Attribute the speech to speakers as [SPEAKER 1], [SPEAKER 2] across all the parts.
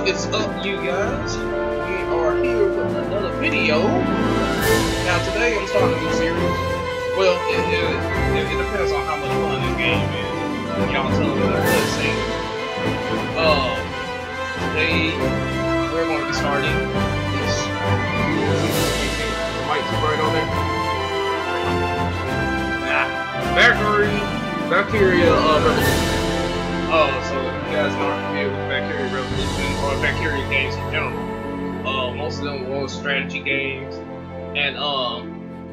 [SPEAKER 1] What is up, you guys? We are here with another video. Now today I'm starting a new series. Well, it depends on how much fun this game is. Y'all tell me what to say. Today we're going to be starting this. Mike's right on there. Valkyria Revolution. So if you guys aren't familiar with Valkyria Revolution or Valkyria games in general, most of them were strategy games, and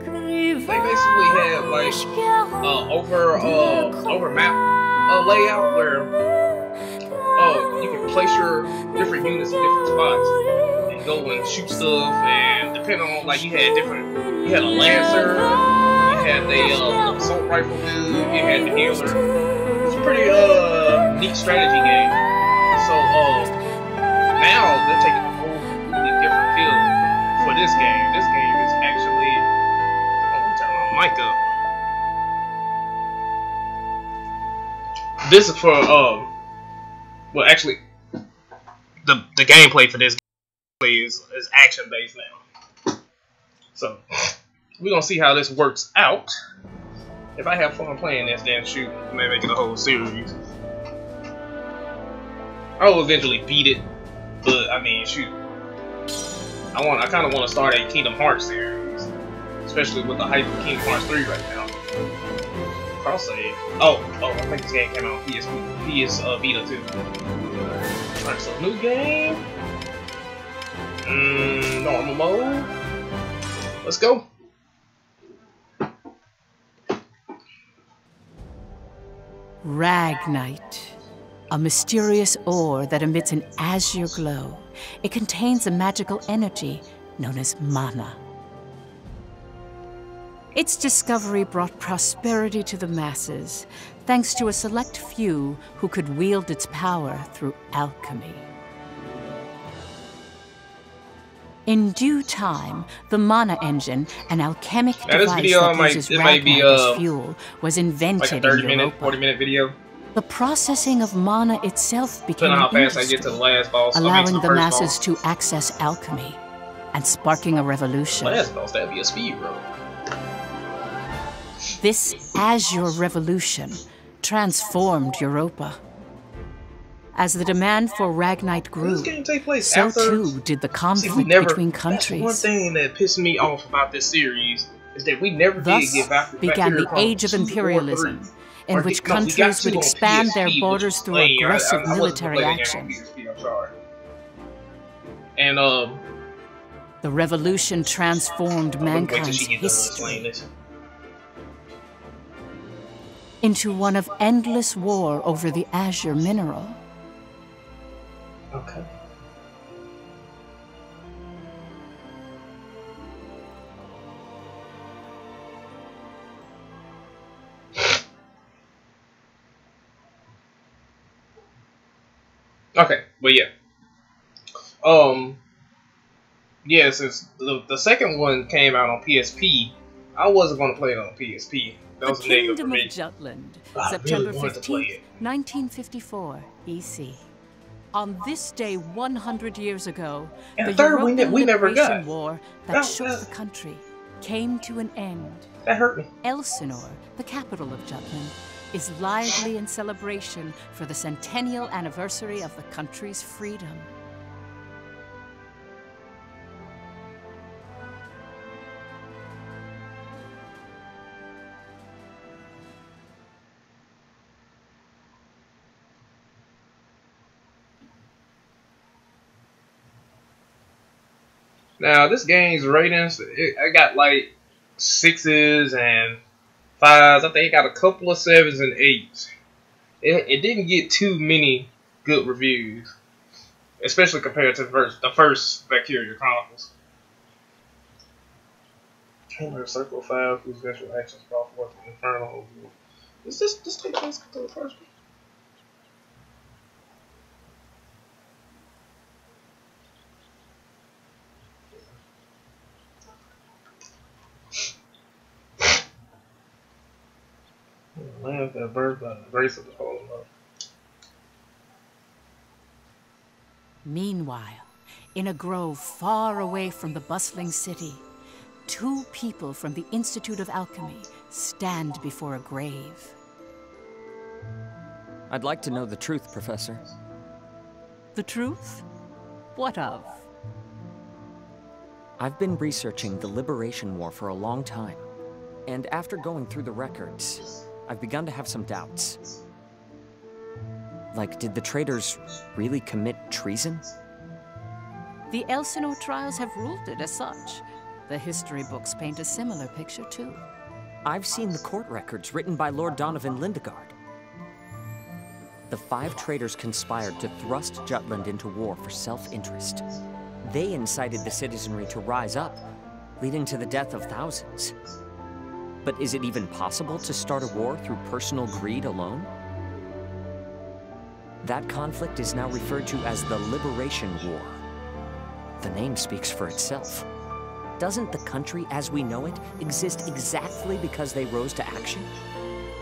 [SPEAKER 1] they basically had like over map layout where you can place your different units in different spots and go and shoot stuff, and depending on like you had a lancer, you had the assault rifle dude, you had the healer. It's a pretty neat strategy game. So now they're taking a whole completely different feel for this game. This game is actually, turn my mic up. This is for well, actually the gameplay for this game is action based now. So we're gonna see how this works out. If I have fun playing this, then shoot, I may make it a whole series. I will eventually beat it, but I mean, shoot, I kind of want to start a Kingdom Hearts series, especially with the hype of Kingdom Hearts 3 right now. Cross save. Oh, I think this game came out on PS Vita too. Alright, so new game. Normal mode. Let's go.
[SPEAKER 2] Ragnite, a mysterious ore that emits an azure glow. It contains a magical energy known as mana. Its discovery brought prosperity to the masses, thanks to a select few who could wield its power through alchemy. In due time, the mana engine, an alchemic device that uses Ragnite as fuel, was invented
[SPEAKER 1] like a 30-minute,
[SPEAKER 2] in Europa.
[SPEAKER 1] 40-minute video.
[SPEAKER 2] The processing of mana itself became
[SPEAKER 1] Depending on how
[SPEAKER 2] an
[SPEAKER 1] fast I get to the last boss,
[SPEAKER 2] allowing the masses to access alchemy and sparking a revolution.
[SPEAKER 1] Last boss, that'd be a speed run.
[SPEAKER 2] This azure revolution transformed Europa. As the demand for Ragnite grew, so too did the conflict between countries.
[SPEAKER 1] That's one thing that pissed me off about this series is that we never
[SPEAKER 2] Thus
[SPEAKER 1] did get
[SPEAKER 2] began the Age of Imperialism, in which countries would expand their borders through aggressive military action.
[SPEAKER 1] And
[SPEAKER 2] the revolution transformed mankind's history into one of endless war over the azure mineral.
[SPEAKER 1] Okay. Okay, but yeah. Yeah, since the second one came out on PSP, I wasn't going to play it on PSP. That was a negative for me.
[SPEAKER 2] The Kingdom of Jutland, September 15th, 1954 EC. On this day 100 years ago,
[SPEAKER 1] and
[SPEAKER 2] the
[SPEAKER 1] third
[SPEAKER 2] European
[SPEAKER 1] we never
[SPEAKER 2] Liberation
[SPEAKER 1] got.
[SPEAKER 2] War that shook the country came to an end.
[SPEAKER 1] That hurt me.
[SPEAKER 2] Elsinore, the capital of Jutland, is lively in celebration for the centennial anniversary of the country's freedom.
[SPEAKER 1] Now, this game's ratings, I got like 6s and 5s. I think it got a couple of 7s and 8s. It didn't get too many good reviews, especially compared to the first Valkyria Chronicles. Handler Circle 5, whose visual actions brought forth an infernal. Does this take place to the first one? Land that birth by the grace of the Holy Lord.
[SPEAKER 2] Meanwhile, in a grove far away from the bustling city, two people from the Institute of Alchemy stand before a grave.
[SPEAKER 3] I'd like to know the truth, Professor.
[SPEAKER 2] The truth? What of?
[SPEAKER 3] I've been researching the Liberation War for a long time, and after going through the records, I've begun to have some doubts. Like, did the traitors really commit treason?
[SPEAKER 2] The Elsinore trials have ruled it as such. The history books paint a similar picture, too.
[SPEAKER 3] I've seen the court records written by Lord Donovan Lindegard. The 5 traitors conspired to thrust Jutland into war for self-interest. They incited the citizenry to rise up, leading to the death of thousands. But is it even possible to start a war through personal greed alone? That conflict is now referred to as the Liberation War. The name speaks for itself. Doesn't the country as we know it exist exactly because they rose to action?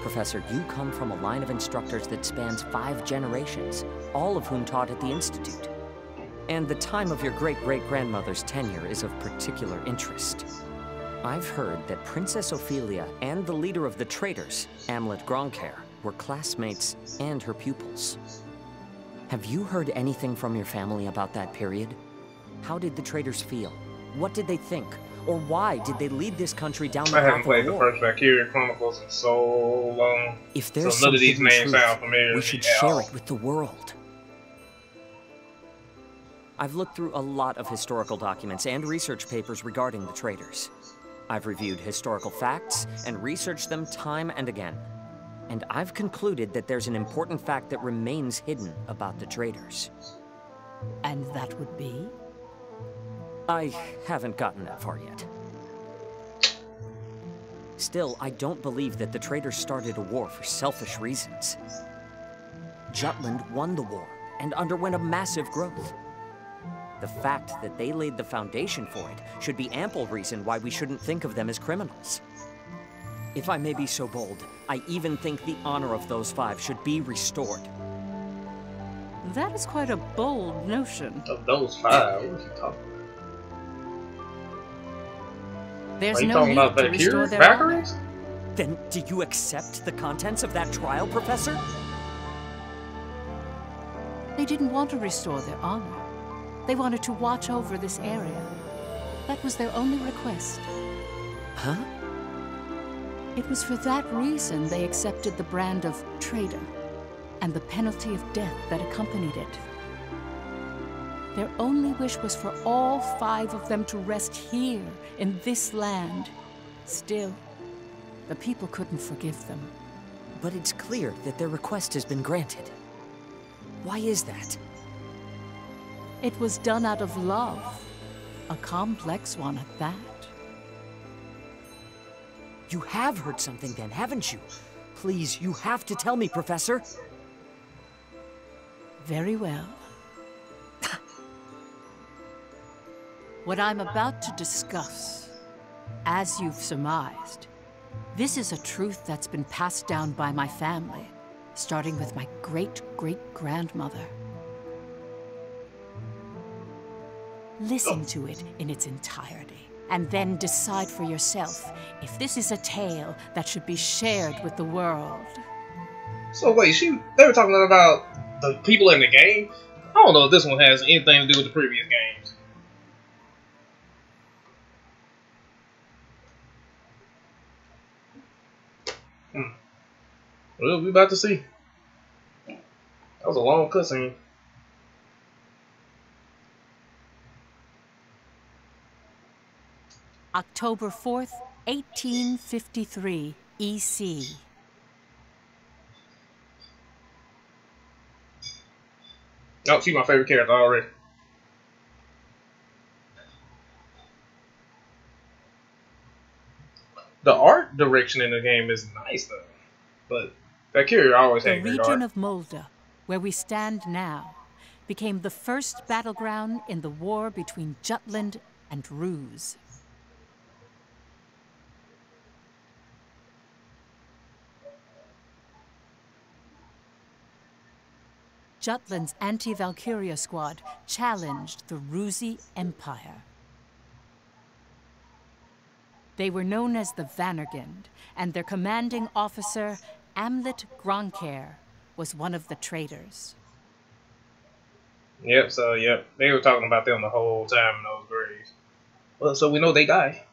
[SPEAKER 3] Professor, you come from a line of instructors that spans 5 generations, all of whom taught at the Institute. And the time of your great-great-grandmother's tenure is of particular interest. I've heard that Princess Ophelia and the leader of the traitors, Amlet Gronkair, were classmates and her pupils. Have you heard anything from your family about that period? How did the traitors feel? What did they think? Or why did they lead this country down the path of war?
[SPEAKER 1] I haven't played the first Valkyria Chronicles in so long.
[SPEAKER 3] If there's
[SPEAKER 1] so none of these names sound familiar.
[SPEAKER 3] We should share it with the world. I've looked through a lot of historical documents and research papers regarding the traitors. I've reviewed historical facts and researched them time and again. And I've concluded that there's an important fact that remains hidden about the traitors.
[SPEAKER 2] And that would be?
[SPEAKER 3] I haven't gotten that far yet. Still, I don't believe that the traitors started a war for selfish reasons. Jutland won the war and underwent a massive growth. The fact that they laid the foundation for it should be ample reason why we shouldn't think of them as criminals. If I may be so bold, I even think the honor of those 5 should be restored.
[SPEAKER 2] That is quite a bold notion.
[SPEAKER 1] Of those 5? What are you talking about?
[SPEAKER 2] There's no need to restore their honor.
[SPEAKER 3] Then do you accept the contents of that trial, Professor?
[SPEAKER 2] They didn't want to restore their honor. They wanted to watch over this area. That was their only request.
[SPEAKER 3] Huh?
[SPEAKER 2] It was for that reason they accepted the brand of traitor and the penalty of death that accompanied it. Their only wish was for all 5 of them to rest here in this land. Still, the people couldn't forgive them.
[SPEAKER 3] But it's clear that their request has been granted. Why is that?
[SPEAKER 2] It was done out of love. A complex one at that.
[SPEAKER 3] You have heard something then, haven't you? Please, you have to tell me, Professor.
[SPEAKER 2] Very well. What I'm about to discuss, as you've surmised, this is a truth that's been passed down by my family, starting with my great-great-grandmother. Listen to it in its entirety, and then decide for yourself if this is a tale that should be shared with the world.
[SPEAKER 1] So wait, they were talking about the people in the game? I don't know if this one has anything to do with the previous games. Well, we about to see. That was a long cutscene.
[SPEAKER 2] October 4th, 1853, EC.
[SPEAKER 1] Oh, she's my favorite character already. The art direction in the game is nice though, but Valkyria always had great art.
[SPEAKER 2] The region of Molda, where we stand now, became the first battleground in the war between Jutland and Ruse. Jutland's anti-Valkyria squad challenged the Ruzi Empire. They were known as the Vannergund, and their commanding officer, Amlet Gronkair, was one of the traitors.
[SPEAKER 1] Yep, so yep, they were talking about them the whole time in those graves. Well, so we know they die.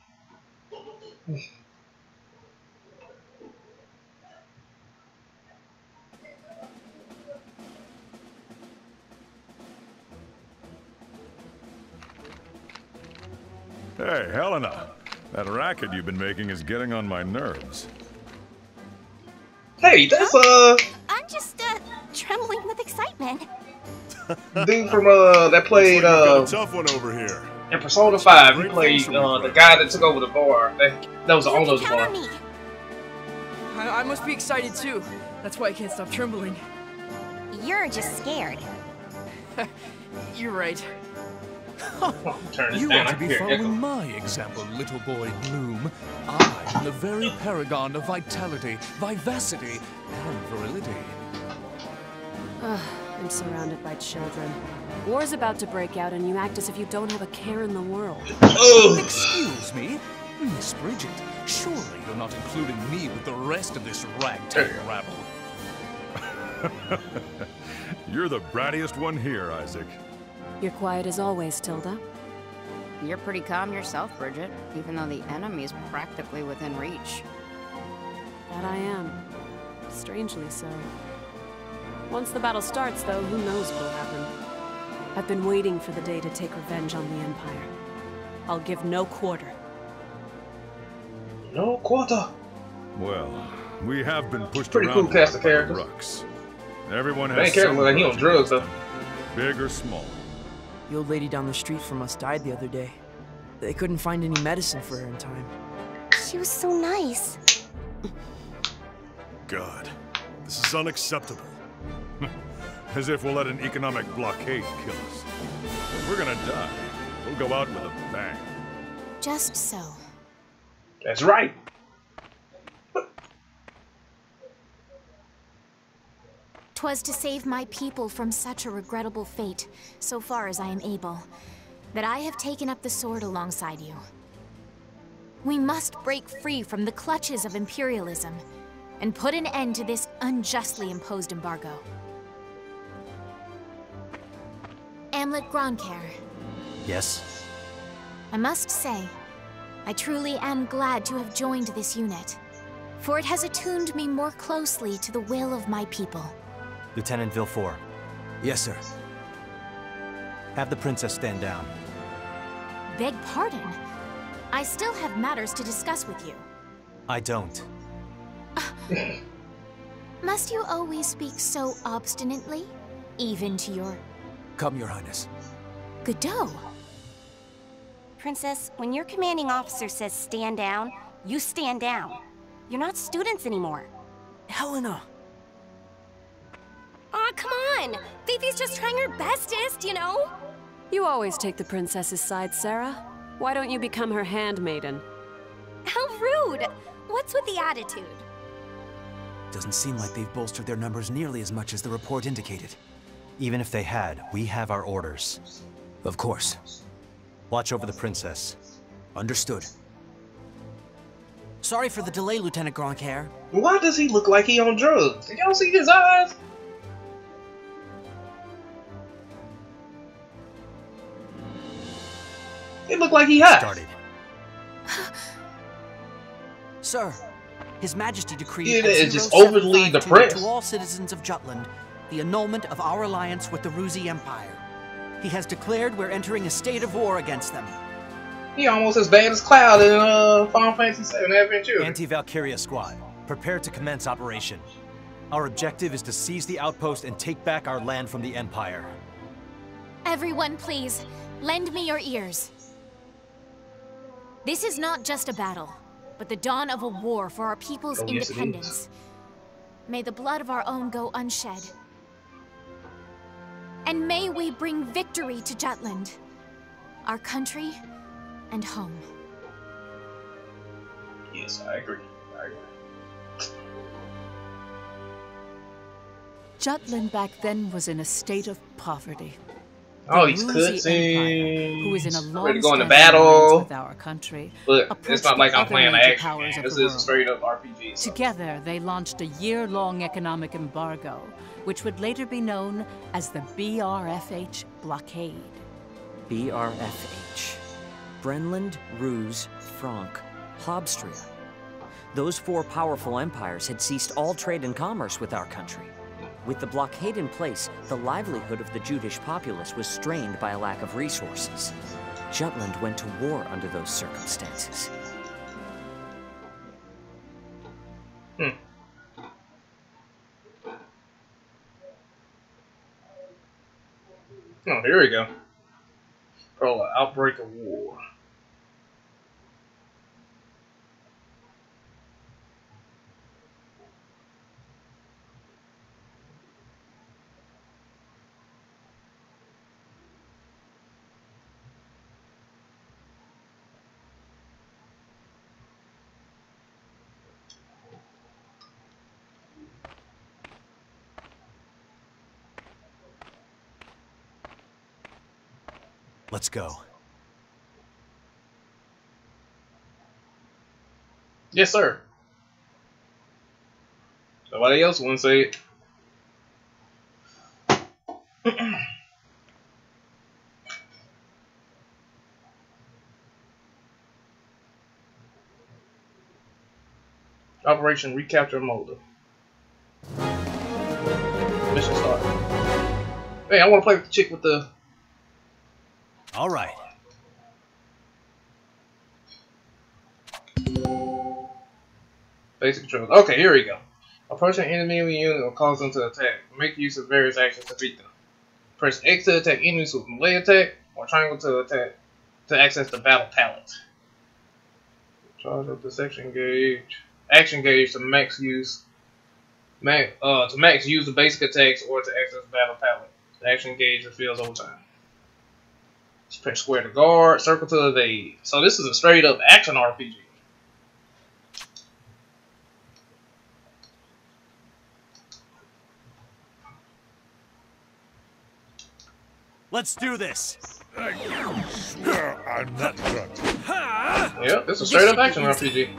[SPEAKER 4] Hey, Helena. That racket you've been making is getting on my nerves.
[SPEAKER 1] Hey, that's
[SPEAKER 5] I'm just trembling with excitement.
[SPEAKER 1] dude from that played
[SPEAKER 4] got a tough one over here.
[SPEAKER 1] in Persona 5. He played the guy that took over the bar. That was the owner of the bar.
[SPEAKER 6] I must be excited too. That's why I can't stop trembling.
[SPEAKER 5] You're just scared.
[SPEAKER 6] You're right.
[SPEAKER 1] Turn this
[SPEAKER 7] You
[SPEAKER 1] down.
[SPEAKER 7] ought to be following my example, little boy Bloom. I am the very paragon of vitality, vivacity, and virility.
[SPEAKER 8] I'm surrounded by children. War's about to break out and you act as if you don't have a care in the world.
[SPEAKER 7] Excuse me? Miss Bridget, surely you're not including me with the rest of this ragtag rabble.
[SPEAKER 4] You're the brattiest one here, Isaac.
[SPEAKER 8] You're quiet as always, Tilda.
[SPEAKER 9] You're pretty calm yourself, Bridget, even though the enemy's practically within reach.
[SPEAKER 8] That I am. Strangely so. Once the battle starts, though, who knows what'll happen. I've been waiting for the day to take revenge on the Empire. I'll give no quarter.
[SPEAKER 1] No quarter.
[SPEAKER 4] Well, we have been pushed
[SPEAKER 1] Pretty
[SPEAKER 4] around
[SPEAKER 1] cool cast of
[SPEAKER 4] by the
[SPEAKER 1] characters.
[SPEAKER 4] rucks. Everyone
[SPEAKER 1] Main
[SPEAKER 4] has
[SPEAKER 1] character
[SPEAKER 4] some
[SPEAKER 1] like he on
[SPEAKER 4] grudge
[SPEAKER 1] drugs
[SPEAKER 4] against
[SPEAKER 1] though.
[SPEAKER 4] them, big or small.
[SPEAKER 6] The old lady down the street from us died the other day. They couldn't find any medicine for her in time.
[SPEAKER 5] She was so nice.
[SPEAKER 4] God, this is unacceptable. As if we'll let an economic blockade kill us. If we're gonna die, we'll go out with a bang.
[SPEAKER 5] Just so.
[SPEAKER 1] That's right.
[SPEAKER 5] 'Twas to save my people from such a regrettable fate, so far as I am able, that I have taken up the sword alongside you. We must break free from the clutches of imperialism and put an end to this unjustly imposed embargo. Amlet Gronkair.
[SPEAKER 3] Yes?
[SPEAKER 5] I must say, I truly am glad to have joined this unit, for it has attuned me more closely to the will of my people.
[SPEAKER 3] Lieutenant Villefort.
[SPEAKER 10] Yes, sir.
[SPEAKER 3] Have the princess stand down.
[SPEAKER 5] Beg pardon? I still have matters to discuss with you.
[SPEAKER 3] I don't.
[SPEAKER 5] Must you always speak so obstinately? Even to your...
[SPEAKER 10] Come, Your Highness.
[SPEAKER 5] Godot?
[SPEAKER 11] Princess, when your commanding officer says stand down, you stand down. You're not students anymore.
[SPEAKER 6] Helena!
[SPEAKER 11] Aw, come on! Fifi's just trying her bestest, you know?
[SPEAKER 8] You always take the princess's side, Sarah. Why don't you become her handmaiden?
[SPEAKER 11] How rude! What's with the attitude?
[SPEAKER 10] Doesn't seem like they've bolstered their numbers nearly as much as the report indicated.
[SPEAKER 3] Even if they had, we have our orders.
[SPEAKER 10] Of course.
[SPEAKER 3] Watch over the princess.
[SPEAKER 10] Understood.
[SPEAKER 6] Sorry for the delay, Lieutenant Gronkair.
[SPEAKER 1] Why does he look like he on drugs? Did y'all see his eyes? It looked like he high.
[SPEAKER 3] Started.
[SPEAKER 6] Sir, His Majesty decreed
[SPEAKER 1] Yeah, it's just overly depressed.
[SPEAKER 6] to all citizens of Jutland the annulment of our alliance with the Ruzi Empire. He has declared we're entering a state of war against them.
[SPEAKER 1] He almost as bad as Cloud in Final Fantasy VII Adventure.
[SPEAKER 3] Anti-Valkyria squad, prepare to commence operation. Our objective is to seize the outpost and take back our land from the Empire.
[SPEAKER 5] Everyone, please, lend me your ears. This is not just a battle, but the dawn of a war for our people's independence. May the blood of our own go unshed. And may we bring victory to Jutland, our country and home.
[SPEAKER 1] Yes, I agree.
[SPEAKER 2] Jutland back then was in a state of poverty.
[SPEAKER 1] Oh, these
[SPEAKER 2] Ruzi Empire, who is in a
[SPEAKER 1] cutscenes. Ready to go into
[SPEAKER 2] long-standing alliance
[SPEAKER 1] battle.
[SPEAKER 2] with our country,
[SPEAKER 1] But it's
[SPEAKER 2] approached
[SPEAKER 1] not like
[SPEAKER 2] the
[SPEAKER 1] I'm
[SPEAKER 2] other
[SPEAKER 1] playing an
[SPEAKER 2] major
[SPEAKER 1] action
[SPEAKER 2] powers
[SPEAKER 1] game.
[SPEAKER 2] of
[SPEAKER 1] This
[SPEAKER 2] the
[SPEAKER 1] is a
[SPEAKER 2] world.
[SPEAKER 1] straight up RPG. So.
[SPEAKER 2] Together, they launched a year-long economic embargo, which would later be known as the BRFH blockade.
[SPEAKER 3] BRFH. Brenland, Ruse, Frank, Hobstria. Those four powerful empires had ceased all trade and commerce with our country. With the blockade in place, the livelihood of the Judish populace was strained by a lack of resources. Jutland went to war under those circumstances.
[SPEAKER 1] Oh, here we go. Prologue, Outbreak of War.
[SPEAKER 10] Let's go.
[SPEAKER 1] Yes, sir. Nobody else want to say it. Operation Recapture Molda. Mission start. Hey, I want to play with the chick with the...
[SPEAKER 10] All right.
[SPEAKER 1] Basic controls. Okay, here we go. Approach an enemy unit or cause them to attack. Make use of various actions to beat them. Press X to attack enemies with melee attack, or triangle to attack to access the battle palette. Charge up the section gauge. Action gauge to max use. To max use the basic attacks or to access the battle palette. The action gauge refills over time. Just press square to guard, circle to evade. So this is a straight up action RPG.
[SPEAKER 10] Let's do this.
[SPEAKER 4] I swear I'm not drunk.
[SPEAKER 1] Yep, this is a straight up action RPG.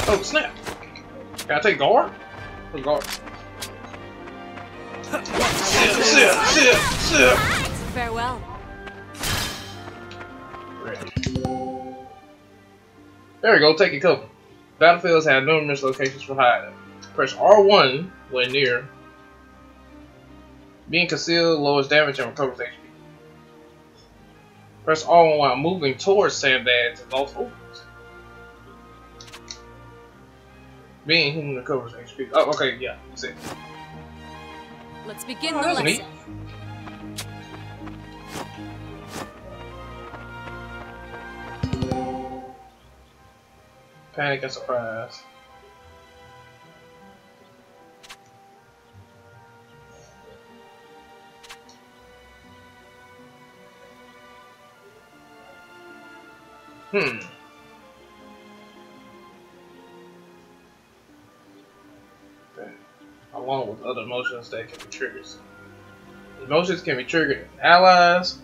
[SPEAKER 1] Oh snap! Gotta take guard? Who's guard? Sit.
[SPEAKER 8] Farewell.
[SPEAKER 1] Ready. There we go, taking cover. Battlefields have numerous locations for hiding. Press R1 when near. Being concealed lowers damage and recovers HP. Press R1 while moving towards sandbags and lost opens. Being human recovers HP. Oh, okay, yeah, that's it.
[SPEAKER 8] Let's begin
[SPEAKER 1] Oh,
[SPEAKER 8] the
[SPEAKER 1] that's
[SPEAKER 8] lesson.
[SPEAKER 1] neat. Panic and surprise. Okay. Along with other emotions that can be triggered. Emotions can be triggered in allies,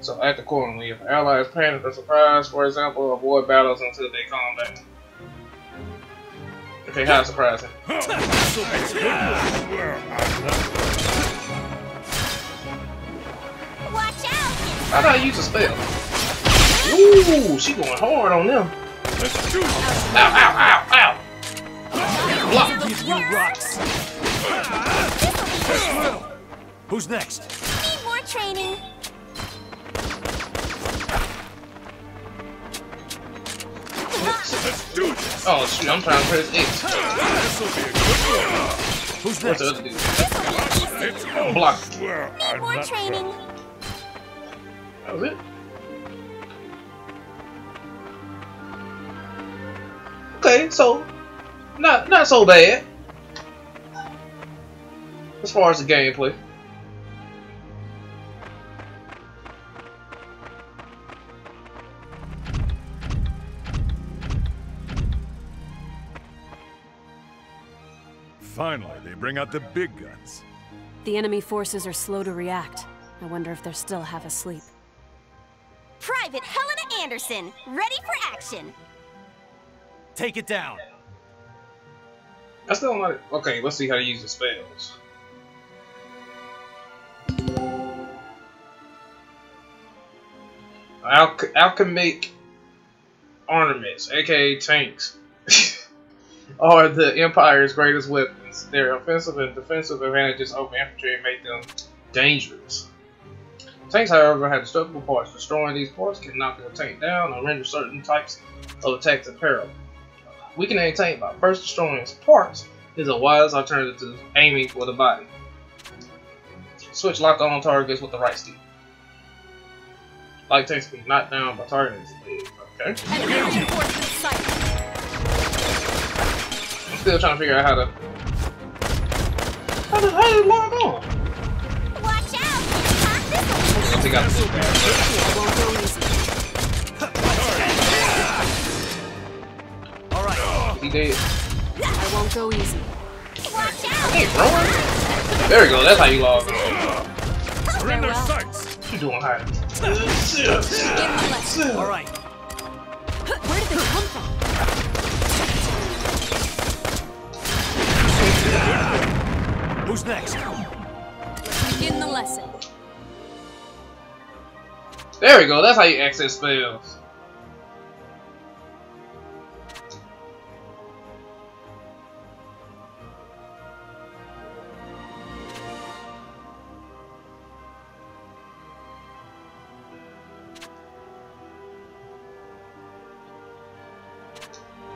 [SPEAKER 1] so act accordingly. If allies panic or surprise, for example, avoid battles until they calm down. Okay, how surprising.
[SPEAKER 4] Watch
[SPEAKER 5] out!
[SPEAKER 1] How do I use a spell? Ooh, she going hard on them.
[SPEAKER 4] Let's do it.
[SPEAKER 1] Ow, ow, ow, ow. Block.
[SPEAKER 10] Give you rocks. Who's next?
[SPEAKER 5] Need more training.
[SPEAKER 4] Let's do this.
[SPEAKER 1] Oh shoot, I'm trying to press X.
[SPEAKER 4] This'll be a good one.
[SPEAKER 10] Who's
[SPEAKER 1] What's
[SPEAKER 10] next?
[SPEAKER 1] the other dude?
[SPEAKER 4] It's over.
[SPEAKER 1] Block.
[SPEAKER 4] Swear
[SPEAKER 5] Need
[SPEAKER 4] I'm
[SPEAKER 5] more
[SPEAKER 4] not
[SPEAKER 5] training.
[SPEAKER 4] drunk.
[SPEAKER 1] That was it. Okay, so not so bad as far as the gameplay.
[SPEAKER 4] Finally, they bring out the big guns.
[SPEAKER 8] The enemy forces are slow to react. I wonder if they're still half asleep.
[SPEAKER 11] Private Helena Anderson, ready for action.
[SPEAKER 10] Take it down.
[SPEAKER 1] I still don't like. Okay, let's see how to use the spells. Alchemic ornaments, aka tanks, are the Empire's greatest weapons. Their offensive and defensive advantages over infantry make them dangerous. Tanks, however, have destructible parts. Destroying these parts can knock a tank down or render certain types of attacks imperilable. Weakening a tank by first destroying its parts is a wise alternative to aiming for the body. Switch lock on targets with the right stick. Light tanks can be knocked down by targeting its legs. Okay. I'm still trying to figure out how to log on.
[SPEAKER 11] Watch out!
[SPEAKER 1] I think I
[SPEAKER 8] Alright.
[SPEAKER 1] He dead.
[SPEAKER 8] I won't go easy.
[SPEAKER 11] Watch out!
[SPEAKER 1] Hey, bro. There we go. That's how you log on.
[SPEAKER 4] We're in their sights.
[SPEAKER 1] What you doing, hiding?
[SPEAKER 6] Alright.
[SPEAKER 8] Where did they come from?
[SPEAKER 10] Who's next?
[SPEAKER 8] Let's begin the lesson.
[SPEAKER 1] There we go. That's how you access spells.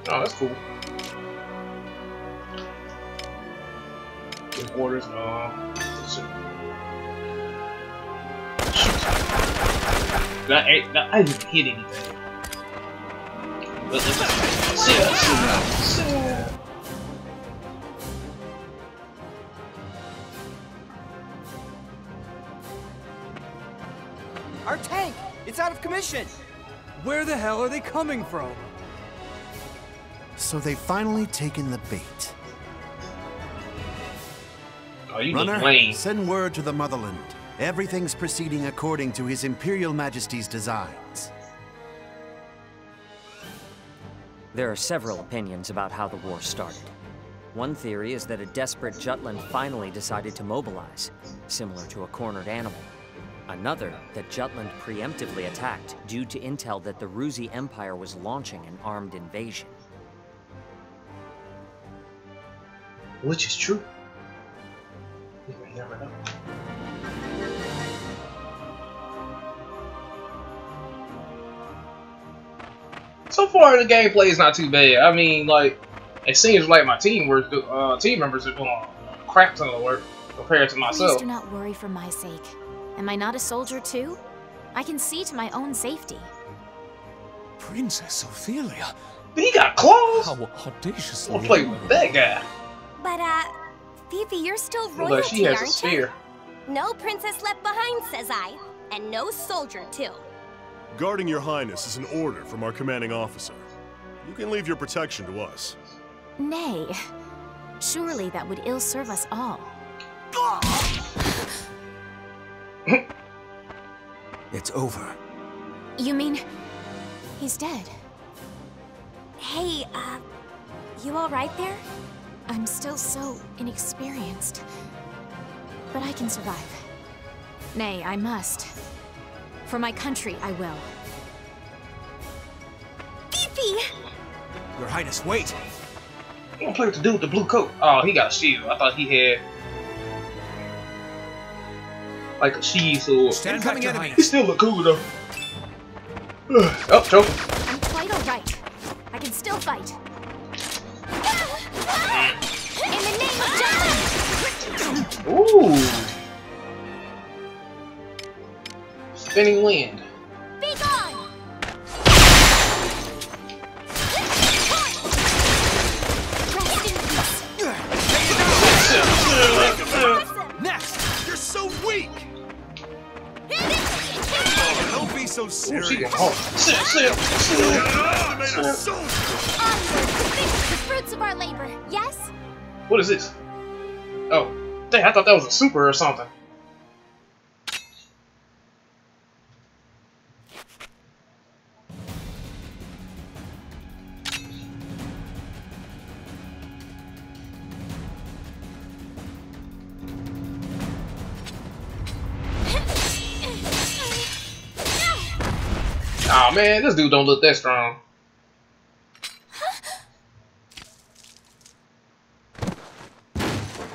[SPEAKER 1] Oh, that's cool. Give orders, no. I didn't hit anything.
[SPEAKER 6] Our tank! It's out of commission!
[SPEAKER 10] Where the hell are they coming from?
[SPEAKER 12] So they've finally taken the bait.
[SPEAKER 1] Oh, you
[SPEAKER 12] Runner,
[SPEAKER 1] lame.
[SPEAKER 12] send word to the motherland. Everything's proceeding according to His Imperial Majesty's designs.
[SPEAKER 3] There are several opinions about how the war started. One theory is that a desperate Jutland finally decided to mobilize, similar to a cornered animal. Another, that Jutland preemptively attacked due to intel that the Ruzi Empire was launching an armed invasion.
[SPEAKER 1] Which is true. You may never know. So far, the gameplay is not too bad. I mean, like, it seems like my team members are doing a crap ton of work compared to myself.
[SPEAKER 5] Please do not worry for my sake. Am I not a soldier too? I can see to my own safety.
[SPEAKER 7] Princess Ophelia?
[SPEAKER 1] He got claws?
[SPEAKER 7] How audaciously...
[SPEAKER 1] I'll play with that guy.
[SPEAKER 11] But, Fifi, you're still
[SPEAKER 1] But
[SPEAKER 11] royalty,
[SPEAKER 1] she has a
[SPEAKER 11] aren't
[SPEAKER 1] spear.
[SPEAKER 11] you? No princess left behind, says I. And no soldier, too.
[SPEAKER 4] Guarding your highness is an order from our commanding officer. You can leave your protection to us.
[SPEAKER 5] Nay. Surely that would ill serve us all.
[SPEAKER 10] It's over.
[SPEAKER 5] You mean he's dead?
[SPEAKER 11] Hey, you alright there?
[SPEAKER 5] I'm still so inexperienced. But I can survive. Nay, I must. For my country, I will.
[SPEAKER 11] Fifi!
[SPEAKER 10] Your Highness, wait!
[SPEAKER 1] I'm gonna play with the dude with the blue coat. Oh, he got a shield. I thought he had like a shield sword.
[SPEAKER 10] Stand back, Your
[SPEAKER 1] He
[SPEAKER 10] Highness.
[SPEAKER 1] still look cool though. Oh, choke him.
[SPEAKER 5] I'm quite alright. I can still fight. In the name of justice!
[SPEAKER 1] Ooh. Spinning wind.
[SPEAKER 11] Be gone!
[SPEAKER 5] Rest in peace.
[SPEAKER 4] Next! You're so weak! Don't be so
[SPEAKER 1] Ooh,
[SPEAKER 4] serious.
[SPEAKER 1] she going hard.
[SPEAKER 11] Onward! The fruits of our labor, yes?
[SPEAKER 1] What is this? Oh, dang, I thought that was a super or something. Oh man, this dude don't look that strong.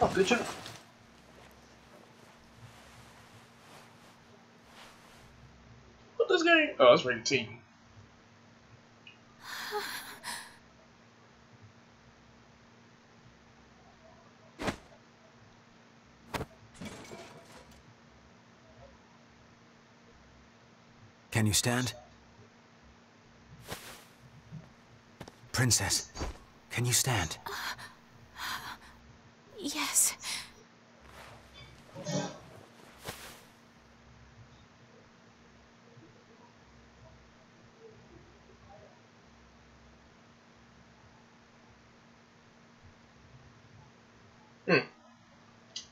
[SPEAKER 1] Oh, good job. What this game? Oh, it's rated T.
[SPEAKER 10] Can you stand? Princess, can you stand?
[SPEAKER 5] Yes.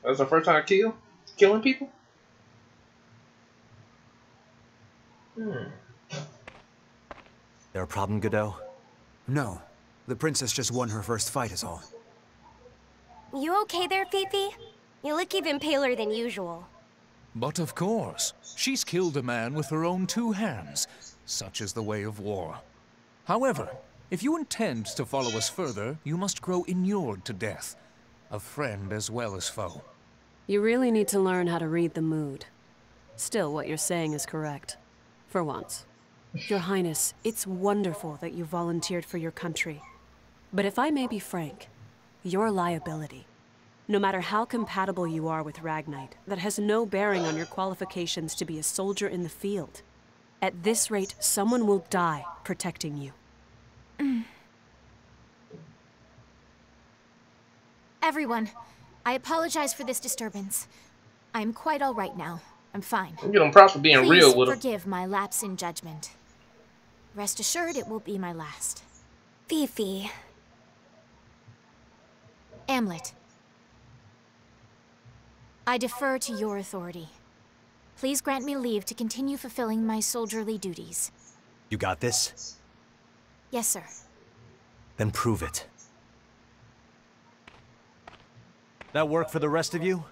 [SPEAKER 1] That's the first time killing people?
[SPEAKER 10] There a problem, Godot? No. The princess just won her first fight is all.
[SPEAKER 11] You okay there, Fifi? You look even paler than usual.
[SPEAKER 7] But of course, she's killed a man with her own 2 hands. Such is the way of war. However, if you intend to follow us further, you must grow inured to death. A friend as well as foe.
[SPEAKER 8] You really need to learn how to read the mood. Still, what you're saying is correct. For once. Your Highness, it's wonderful that you volunteered for your country. But if I may be frank, you're a liability. No matter how compatible you are with Ragnite, that has no bearing on your qualifications to be a soldier in the field. At this rate, someone will die protecting you.
[SPEAKER 5] Everyone, I apologize for this disturbance. I'm quite all right now. I'm fine.
[SPEAKER 1] You give him props for being real with him.
[SPEAKER 5] Please forgive my lapse in judgment. Rest assured it will be my last.
[SPEAKER 11] Fifi.
[SPEAKER 5] Amlet. I defer to your authority. Please grant me leave to continue fulfilling my soldierly duties.
[SPEAKER 10] You got this?
[SPEAKER 5] Yes, sir.
[SPEAKER 10] Then prove it. That work for the rest of you?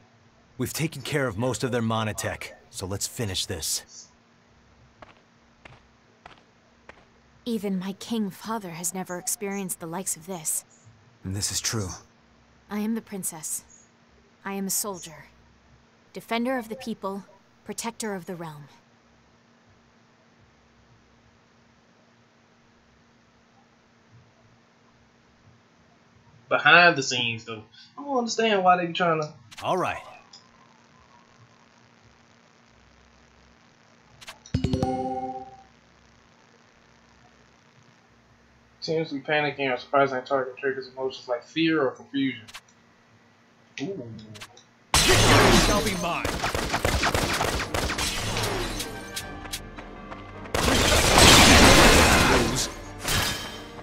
[SPEAKER 10] We've taken care of most of their monotech, so let's finish this.
[SPEAKER 5] Even my king father has never experienced the likes of this.
[SPEAKER 10] And this is true.
[SPEAKER 5] I am the princess. I am a soldier. Defender of the people, protector of the realm.
[SPEAKER 1] Behind the scenes, though. I don't understand why they be trying to...
[SPEAKER 10] All right.
[SPEAKER 1] Seems to be panicking or surprising target triggers emotions like fear or confusion. Ooh.
[SPEAKER 7] Shall be mine.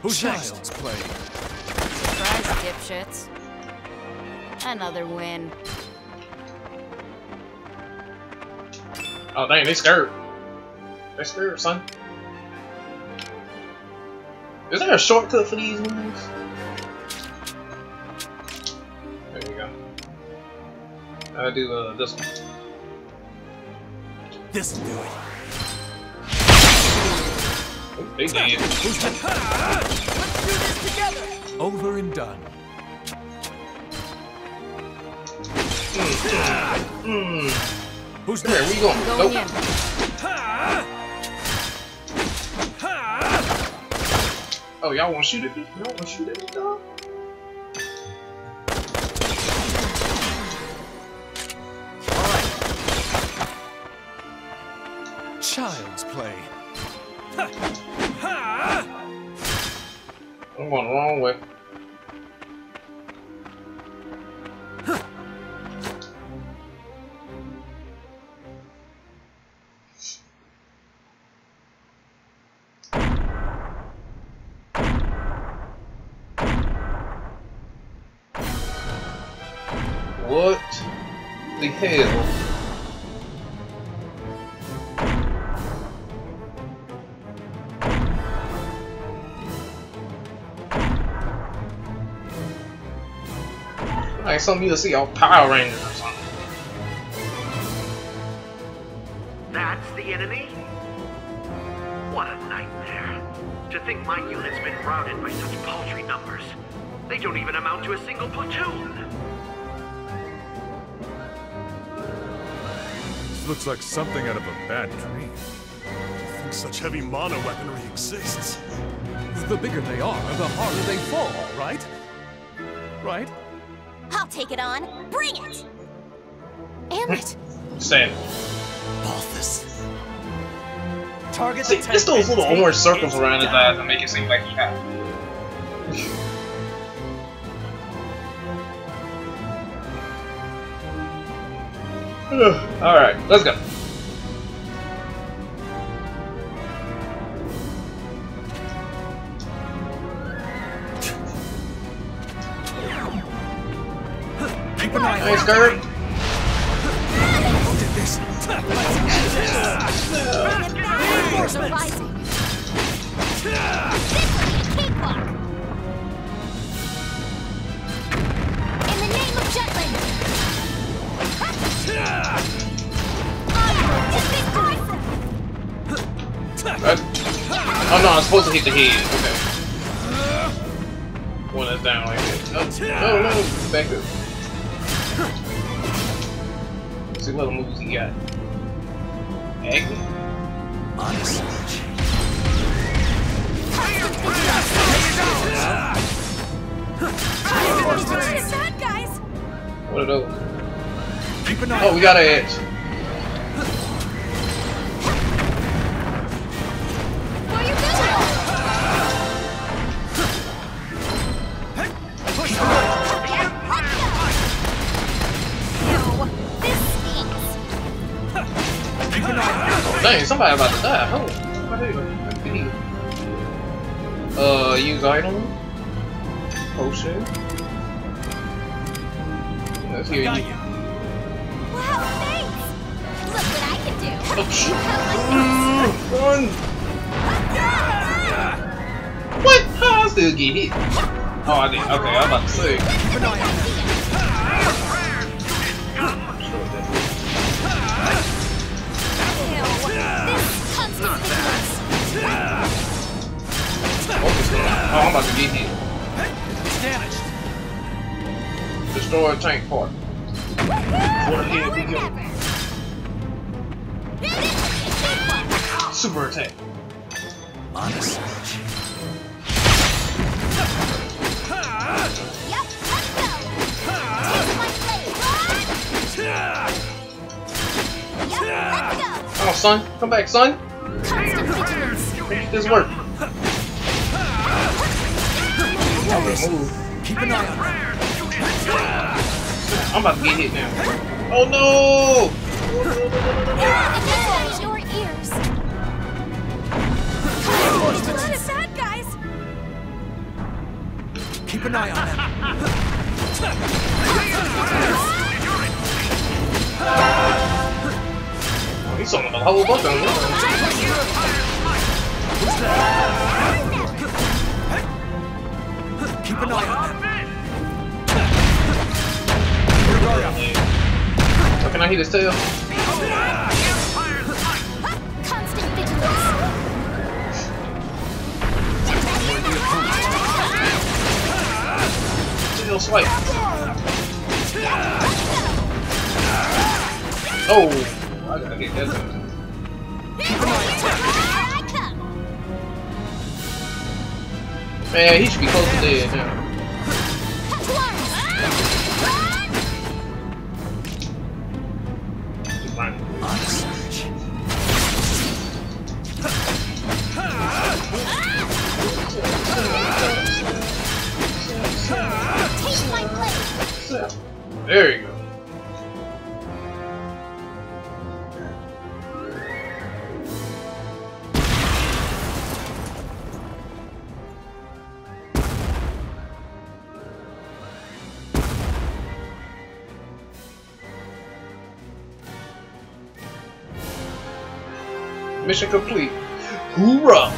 [SPEAKER 7] Who's next? Child's play.
[SPEAKER 9] Surprise, dipshits. Another win.
[SPEAKER 1] Oh dang, they scared. They scared, son. Is there a shortcut for these moves? There you go. I'll do this one.
[SPEAKER 10] This'll do it.
[SPEAKER 1] Oh, they did.
[SPEAKER 7] Let's do this together. Over and done.
[SPEAKER 1] Who's there? Where you going?
[SPEAKER 9] Going
[SPEAKER 1] Nope.
[SPEAKER 9] in.
[SPEAKER 1] Oh, y'all want to shoot at me? Y'all want to shoot at me, dog?
[SPEAKER 7] Child's play.
[SPEAKER 1] I'm going the wrong way. What the hell? Like something you'll see on Power Rangers or something.
[SPEAKER 13] That's the enemy? What a nightmare. To think my unit's been routed by such paltry numbers. They don't even amount to a single platoon.
[SPEAKER 4] This looks like something out of a bad dream. I think such heavy mono weaponry exists.
[SPEAKER 7] The bigger they are, the harder they fall, right? Right?
[SPEAKER 11] I'll take it on. Bring it!
[SPEAKER 5] Ammit!
[SPEAKER 1] Same.
[SPEAKER 10] Balthus. Target
[SPEAKER 1] See, just those little orange circles around his eyes and make it seem like he has. Alright, let's go.
[SPEAKER 10] Keep an eye on
[SPEAKER 1] Nice, Kurt.
[SPEAKER 10] Look at this.
[SPEAKER 5] Floors are rising. Cakewalk. In the name of Jutland.
[SPEAKER 1] Oh no, I'm supposed to hit the head. Okay. One that's down like that. Oh no, back up. Let's see what other moves he got. Agony?
[SPEAKER 10] Honestly.
[SPEAKER 1] What are those?
[SPEAKER 10] Keep an eye
[SPEAKER 1] Oh, we got an edge.
[SPEAKER 5] Where you
[SPEAKER 1] Oh, dang, somebody about to die. Oh, use item. Potion. Let's hear you.
[SPEAKER 5] Wow, thanks! Look what I can do!
[SPEAKER 1] Oh, shoot. Run! What? How I still get hit? Oh, I did. Okay, I was about to say. Oh, I'm about to get hit.
[SPEAKER 10] It's damaged.
[SPEAKER 1] Destroy a tank part. What here we go. Super attack.
[SPEAKER 10] On a surge.
[SPEAKER 5] Yep, let's go! Take my blade! Yep, let's go!
[SPEAKER 1] Oh, son. Come back, son.
[SPEAKER 5] Constant vigilance!
[SPEAKER 1] Make this work. Okay, move.
[SPEAKER 10] Keep an eye on them.
[SPEAKER 1] I'm about to get hit now. Oh no!
[SPEAKER 5] It's your ears! What is that, guys?
[SPEAKER 10] Keep an eye on them.
[SPEAKER 1] Oh, he's on a whole bunch of them.
[SPEAKER 10] Keep an eye on them.
[SPEAKER 1] Oh, can I hit his tail?
[SPEAKER 5] Constant vigilance!
[SPEAKER 1] Tail swipe. Oh! I gotta hit that thing. Man, he should be close to dead now. Keep running.
[SPEAKER 10] On a surge.
[SPEAKER 5] Take my blade!
[SPEAKER 1] There you go. Mission complete. Hoorah!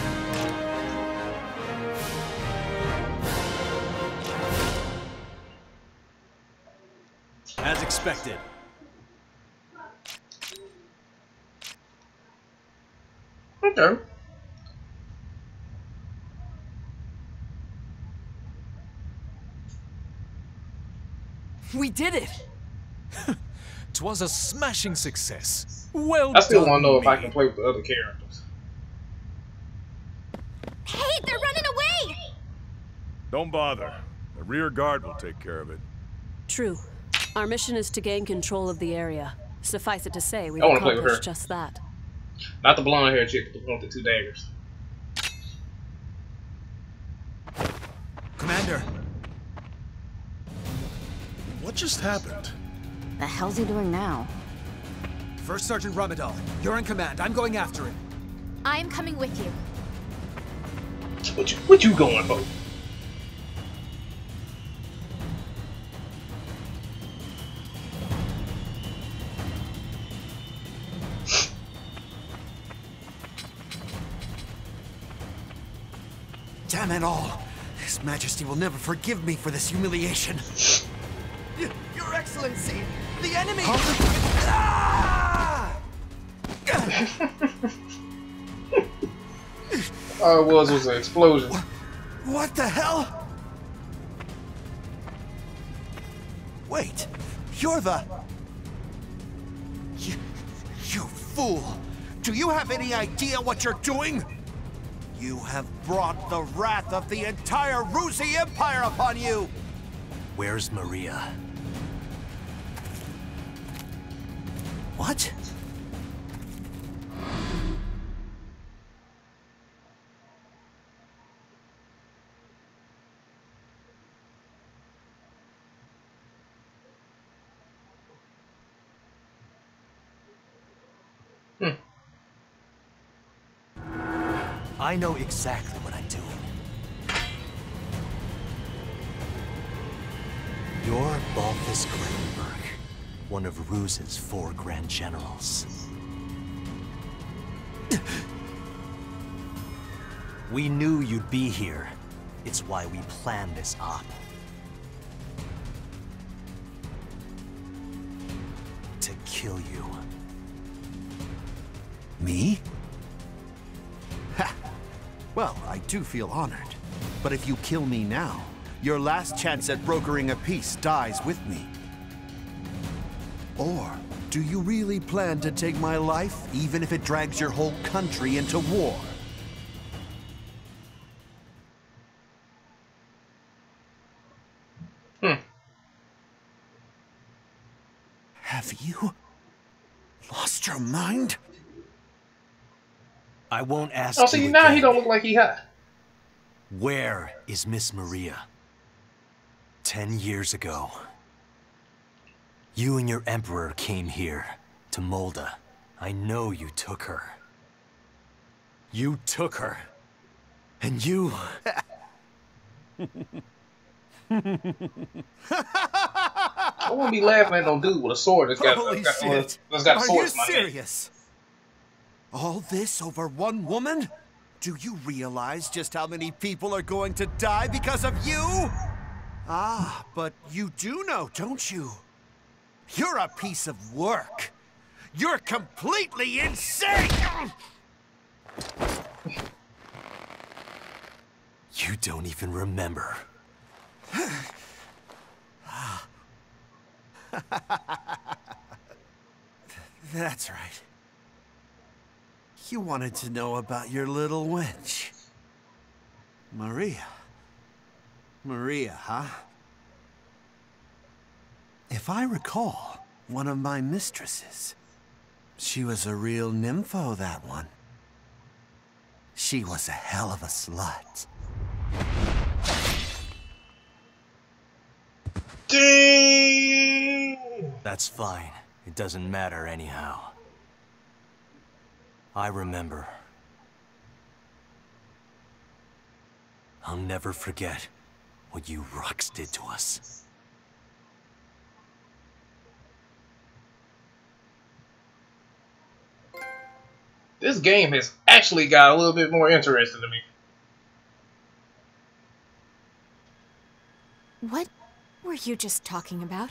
[SPEAKER 10] As expected.
[SPEAKER 1] Okay.
[SPEAKER 7] We did it! 'Twas a smashing success. Well
[SPEAKER 1] I still
[SPEAKER 7] done,
[SPEAKER 1] want to know if I
[SPEAKER 7] me.
[SPEAKER 1] can play with the other characters.
[SPEAKER 5] Hey, they're running away!
[SPEAKER 4] Don't bother. The rear guard will take care of it.
[SPEAKER 8] True. Our mission is to gain control of the area. Suffice it to say, we've
[SPEAKER 1] I wanna play with
[SPEAKER 8] accomplished
[SPEAKER 1] her.
[SPEAKER 8] just that.
[SPEAKER 1] Not the blonde hair chick, but the one with the 2 daggers.
[SPEAKER 10] Commander!
[SPEAKER 4] What just happened?
[SPEAKER 9] The hell's he doing now?
[SPEAKER 6] First Sergeant Ramadal, you're in command. I'm going after him.
[SPEAKER 5] I'm coming with you.
[SPEAKER 1] What you going for?
[SPEAKER 12] Damn it all! His Majesty will never forgive me for this humiliation.
[SPEAKER 6] Your Excellency, the enemy!
[SPEAKER 1] All it was an explosion.
[SPEAKER 12] What the hell? Wait, you're the... You fool! Do you have any idea what you're doing? You have brought the wrath of the entire Ruzi Empire upon you!
[SPEAKER 10] Where's Maria?
[SPEAKER 12] What?
[SPEAKER 10] I know exactly what I'm doing. You're Balthus Gravenberg, one of Ruz's 4 Grand Generals. We knew you'd be here. It's why we planned this op. To kill you.
[SPEAKER 12] Me? Ha! Well, I do feel honored. But if you kill me now, your last chance at brokering a peace dies with me. Or do you really plan to take my life, even if it drags your whole country into war? Have you lost your mind?
[SPEAKER 10] I won't ask
[SPEAKER 1] Oh, see,
[SPEAKER 10] you
[SPEAKER 1] now
[SPEAKER 10] again.
[SPEAKER 1] he don't look like he hot.
[SPEAKER 10] Where is Miss Maria? 10 years ago, you and your Emperor came here, to Molda. I know you took her. You took her. And you...
[SPEAKER 1] I won't be laughing at no dude with a sword that's got,
[SPEAKER 12] Holy
[SPEAKER 1] that's got,
[SPEAKER 12] shit!
[SPEAKER 1] that's got a
[SPEAKER 12] Are
[SPEAKER 1] sword
[SPEAKER 12] you
[SPEAKER 1] in my head.
[SPEAKER 12] serious? All this over one woman? Do you realize just how many people are going to die because of you? Ah, but you do know, don't you? You're a piece of work. You're completely insane!
[SPEAKER 10] You don't even remember.
[SPEAKER 12] That's right. You wanted to know about your little wench. Maria. Maria, huh? If I recall, one of my mistresses. She was a real nympho, that one. She was a hell of a slut.
[SPEAKER 10] That's fine. It doesn't matter anyhow. I remember. I'll never forget what you Rux did to us.
[SPEAKER 1] This game has actually got a little bit more interesting to me.
[SPEAKER 5] What were you just talking about?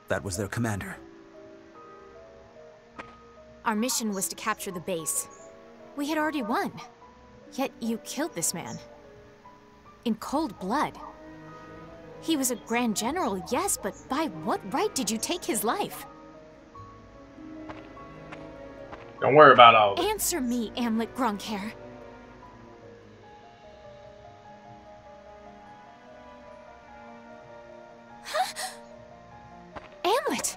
[SPEAKER 6] That was their commander.
[SPEAKER 5] Our mission was to capture the base. We had already won. Yet you killed this man. In cold blood. He was a Grand General, yes, but by what right did you take his life?
[SPEAKER 1] Don't worry about all of it.
[SPEAKER 5] Answer me, Amlet Grunkhair. Huh? Amlet!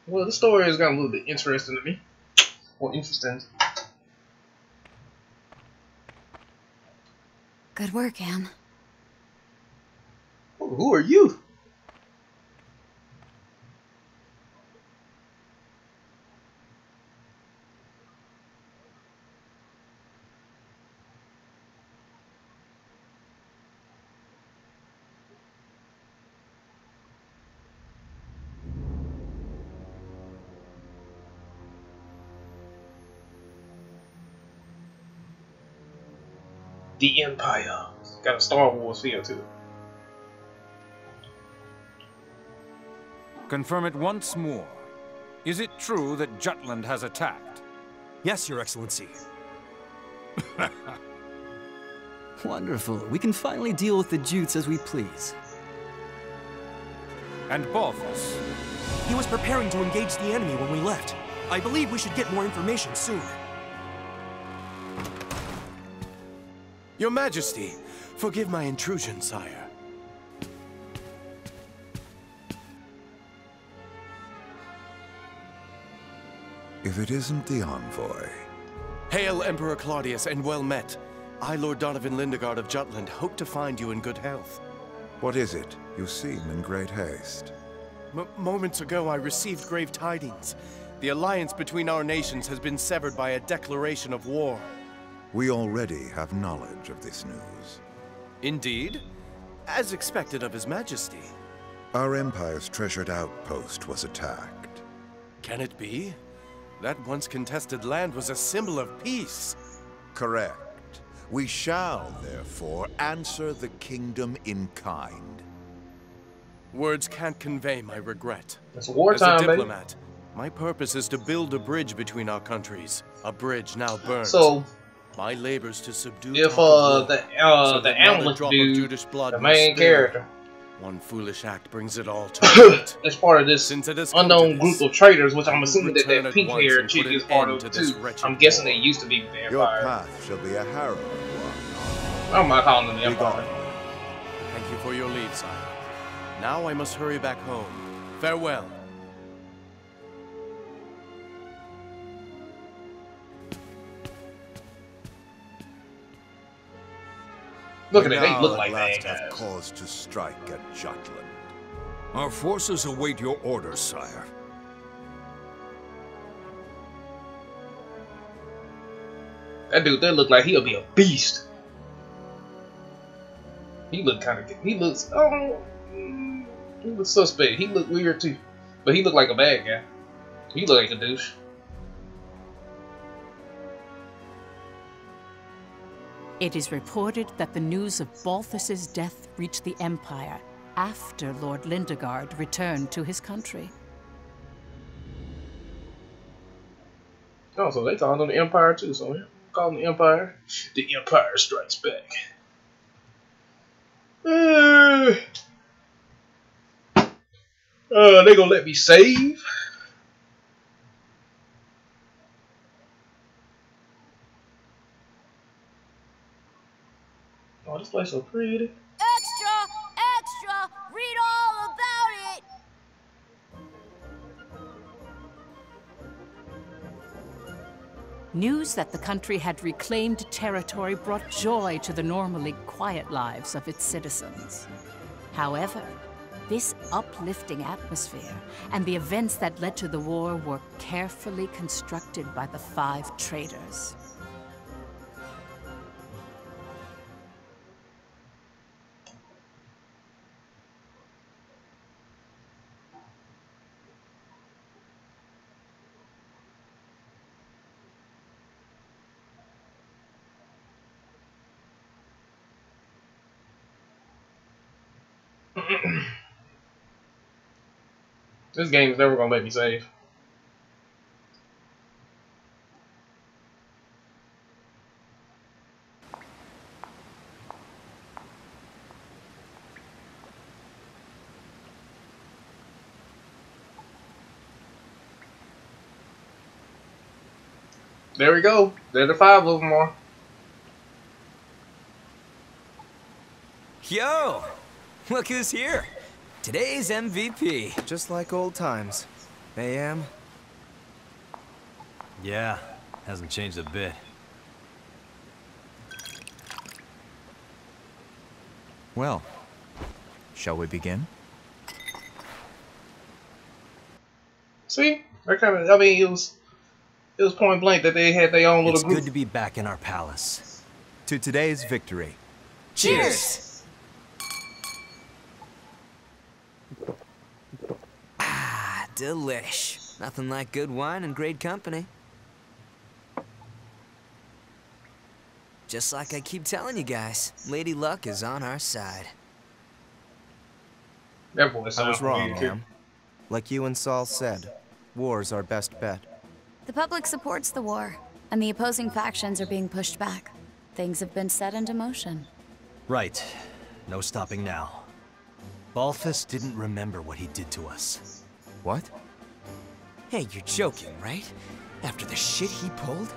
[SPEAKER 1] Well, the story has got a little bit interesting to me. More interesting.
[SPEAKER 5] Good work, Am.
[SPEAKER 1] Who are you? The Empire. Got a Star Wars feel to it.
[SPEAKER 14] Confirm it once more. Is it true that Jutland has attacked?
[SPEAKER 10] Yes, Your Excellency.
[SPEAKER 15] Wonderful. We can finally deal with the Jutes as we please.
[SPEAKER 14] And Balthus?
[SPEAKER 10] He was preparing to engage the enemy when we left. I believe we should get more information soon.
[SPEAKER 16] Your Majesty, forgive my intrusion, sire.
[SPEAKER 17] If it isn't the envoy.
[SPEAKER 16] Hail, Emperor Claudius, and well met. I, Lord Donovan Lindegard of Jutland, hope to find you in good health.
[SPEAKER 17] What is it? You seem in great haste.
[SPEAKER 16] Moments ago, I received grave tidings. The alliance between our nations has been severed by a declaration of war.
[SPEAKER 17] We already have knowledge of this news.
[SPEAKER 16] Indeed? As expected of His Majesty.
[SPEAKER 17] Our Empire's treasured outpost was attacked.
[SPEAKER 16] Can it be? That once contested land was a symbol of peace.
[SPEAKER 17] Correct. We shall, therefore, answer the kingdom in kind.
[SPEAKER 16] Words can't convey my regret.
[SPEAKER 1] It's wartime,
[SPEAKER 16] as a diplomat, my purpose is to build a bridge between our countries. A bridge now burned.
[SPEAKER 1] So,
[SPEAKER 16] my labors to subdue
[SPEAKER 1] if
[SPEAKER 16] so
[SPEAKER 1] the Amlet dude, the main character,
[SPEAKER 16] one foolish act brings it all to
[SPEAKER 1] as part of this unknown group of traitors, which I'm assuming that pink-haired chick is part of too. I'm guessing they used to be vampires.
[SPEAKER 17] Your path shall be a harrowing one.
[SPEAKER 1] I'm not calling them the Empire.
[SPEAKER 16] Thank you for your leave, sire. Now I must hurry back home. Farewell.
[SPEAKER 1] Look at it, they look
[SPEAKER 17] at
[SPEAKER 1] like
[SPEAKER 17] last
[SPEAKER 1] that.
[SPEAKER 17] Have cause to strike at Jutland.
[SPEAKER 7] Our forces await your orders, sire.
[SPEAKER 1] That dude, that look like he'll be a beast. He look kind of. He looks. Oh, he looks suspect. He look weird too, but he look like a bad guy. He look like a douche.
[SPEAKER 2] It is reported that the news of Balthus's death reached the Empire after Lord Lindegard returned to his country.
[SPEAKER 1] Oh, so they call him the Empire too. So yeah, call him the Empire. The Empire Strikes Back. They gonna let me save? Oh, this place so pretty.
[SPEAKER 18] Extra! Extra! Read all about it!
[SPEAKER 2] News that the country had reclaimed territory brought joy to the normally quiet lives of its citizens. However, this uplifting atmosphere and the events that led to the war were carefully constructed by the 5 traitors.
[SPEAKER 1] This game's never gonna let me save. There we go. There the 5 of them are.
[SPEAKER 10] Yo! Look who's here! Today's MVP.
[SPEAKER 18] Just like old times. AM?
[SPEAKER 10] Yeah, hasn't changed a bit.
[SPEAKER 19] Well, shall we begin?
[SPEAKER 1] See? That kind of, I mean, it was point blank that they had their own little group.
[SPEAKER 10] It's good to be back in our palace.
[SPEAKER 19] To today's victory.
[SPEAKER 10] Cheers! Delish. Nothing like good wine and great company. Just like I keep telling you guys, Lady Luck is on our side.
[SPEAKER 1] That boy
[SPEAKER 18] I was
[SPEAKER 1] sounds
[SPEAKER 18] wrong,
[SPEAKER 1] weird.
[SPEAKER 18] ma'am. Like you and Saul said, war's our best bet.
[SPEAKER 20] The public supports the war, and the opposing factions are being pushed back. Things have been set into motion.
[SPEAKER 10] Right. No stopping now. Balthus didn't remember what he did to us.
[SPEAKER 19] What?
[SPEAKER 10] Hey, you're joking, right? After the shit he pulled?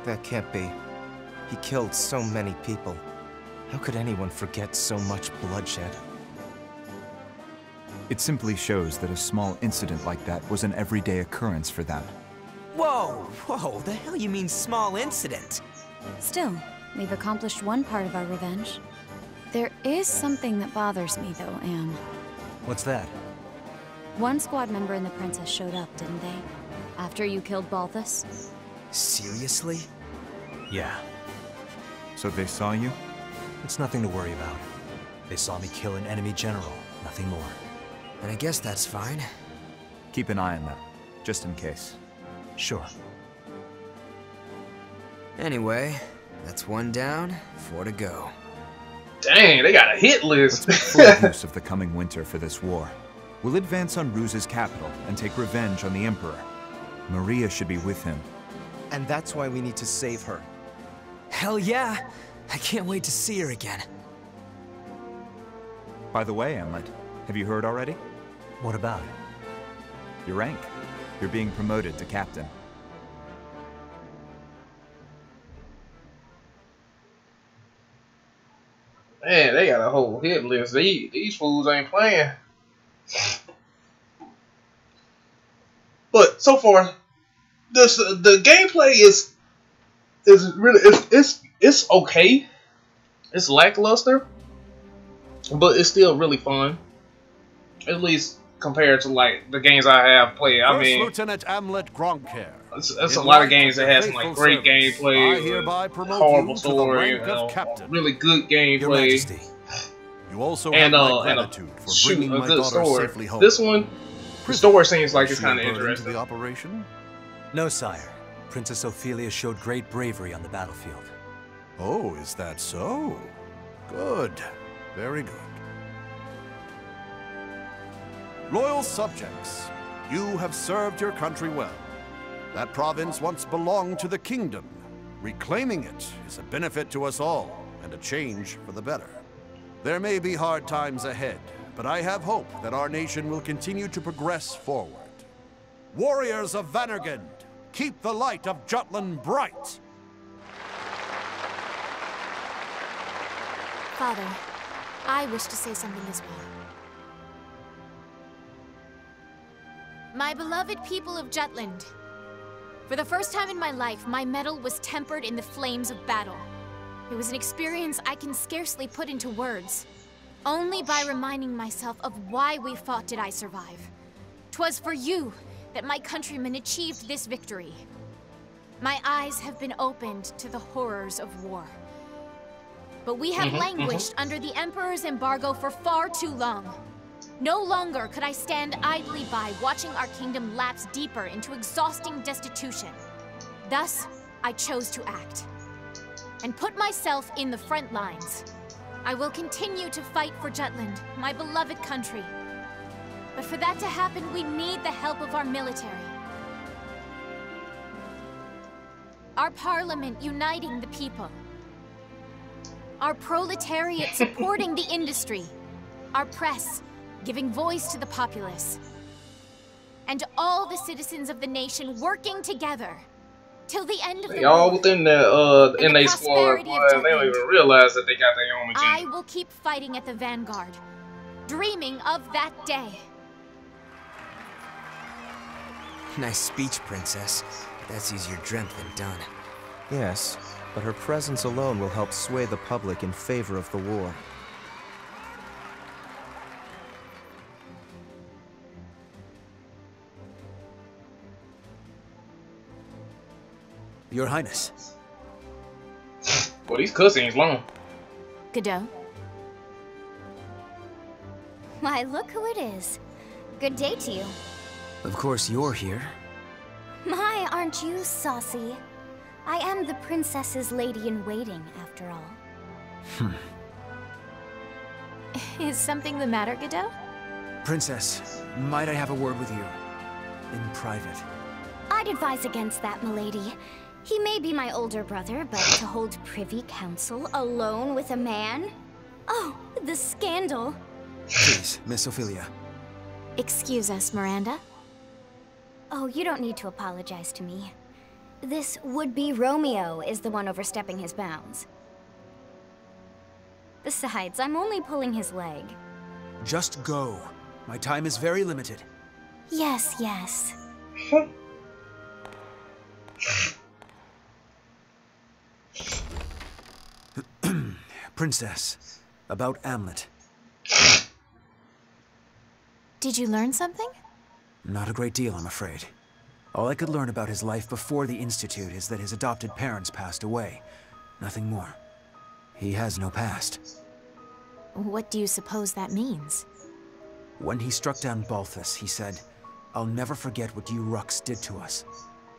[SPEAKER 18] That can't be. He killed so many people. How could anyone forget so much bloodshed?
[SPEAKER 19] It simply shows that a small incident like that was an everyday occurrence for them.
[SPEAKER 10] Whoa, the hell you mean small incident?
[SPEAKER 20] Still, we've accomplished one part of our revenge. There is something that bothers me, though, Am.
[SPEAKER 10] What's that?
[SPEAKER 20] One squad member and the princess showed up, didn't they? After you killed Balthus?
[SPEAKER 10] Seriously? Yeah.
[SPEAKER 19] So they saw you?
[SPEAKER 10] It's nothing to worry about. They saw me kill an enemy general, nothing more. And I guess that's fine.
[SPEAKER 19] Keep an eye on them, just in case.
[SPEAKER 10] Sure. Anyway, that's 1 down, 4 to go.
[SPEAKER 1] Dang, they got a hit list.
[SPEAKER 19] Let's make full use of the coming winter for this war. We'll advance on Ruse's capital and take revenge on the Emperor. Maria should be with him.
[SPEAKER 18] And that's why we need to save her.
[SPEAKER 10] Hell yeah! I can't wait to see her again.
[SPEAKER 19] By the way, Emlet, have you heard already?
[SPEAKER 10] What about?
[SPEAKER 19] Your rank. You're being promoted to captain.
[SPEAKER 1] Man, they got a whole hit list. These fools ain't playing. But so far, the gameplay is really it's okay. It's lackluster, but it's still really fun. At least compared to like the games I have played. I mean,
[SPEAKER 12] Lieutenant Amlet Gronker.
[SPEAKER 1] That's a lot of games that has some like great gameplay, horrible story, really good gameplay,
[SPEAKER 12] You also
[SPEAKER 1] and
[SPEAKER 12] have my
[SPEAKER 1] a
[SPEAKER 12] gratitude for bringing
[SPEAKER 1] a
[SPEAKER 12] my
[SPEAKER 1] good
[SPEAKER 12] daughter
[SPEAKER 1] story.
[SPEAKER 12] safely home.
[SPEAKER 1] This one, the story seems like it's
[SPEAKER 12] She
[SPEAKER 1] kind of
[SPEAKER 12] a burden to
[SPEAKER 1] interesting.
[SPEAKER 12] the operation?
[SPEAKER 10] No, sire. Princess Ophelia showed great bravery on the battlefield.
[SPEAKER 12] Oh, is that so? Good. Very good. Loyal subjects, you have served your country well. That province once belonged to the kingdom. Reclaiming it is a benefit to us all, and a change for the better. There may be hard times ahead, but I have hope that our nation will continue to progress forward. Warriors of Vannergund, keep the light of Jutland bright!
[SPEAKER 5] Father, I wish to say something as well. My beloved people of Jutland, For the first time in my life, my mettle was tempered in the flames of battle. It was an experience I can scarcely put into words. Only by reminding myself of why we fought did I survive. 'Twas for you that my countrymen achieved this victory. My eyes have been opened to the horrors of war. But we have languished under the Emperor's embargo for far too long. No longer could I stand idly by watching our kingdom lapse deeper into exhausting destitution. Thus, I chose to act and put myself in the front lines. I will continue to fight for Jutland, my beloved country. But for that to happen, we need the help of our military. Our parliament uniting the people. Our proletariat supporting the industry. Our press giving voice to the populace. And all the citizens of the nation working together till the end of the war.
[SPEAKER 1] All within the in they squad, boy, they don't even realize that they got their own agenda.
[SPEAKER 5] I will keep fighting at the vanguard, dreaming of that day.
[SPEAKER 18] Nice speech, Princess. That's easier dreamt than done. Yes, but her presence alone will help sway the public in favor of the war.
[SPEAKER 6] Your Highness.
[SPEAKER 1] Well, these cutscenes long.
[SPEAKER 5] Godot?
[SPEAKER 21] Why, look who it is. Good day to you.
[SPEAKER 18] Of course you're here.
[SPEAKER 21] My, aren't you saucy? I am the princess's lady-in-waiting, after all.
[SPEAKER 5] Is something the matter, Godot?
[SPEAKER 6] Princess, might I have a word with you? In private.
[SPEAKER 21] I'd advise against that, milady. He may be my older brother, but to hold privy council alone with a man? Oh, the scandal.
[SPEAKER 6] Please, Miss Ophelia.
[SPEAKER 5] Excuse us, Miranda.
[SPEAKER 21] Oh, you don't need to apologize to me. This would-be Romeo is the one overstepping his bounds. Besides, I'm only pulling his leg.
[SPEAKER 6] Just go. My time is very limited.
[SPEAKER 21] Yes, yes.
[SPEAKER 6] Princess, about Amlet.
[SPEAKER 5] Did you learn something?
[SPEAKER 6] Not a great deal, I'm afraid. All I could learn about his life before the Institute is that his adopted parents passed away. Nothing more. He has no past.
[SPEAKER 5] What do you suppose that means?
[SPEAKER 6] When he struck down Balthus, he said, "I'll never forget what you Ruks did to us."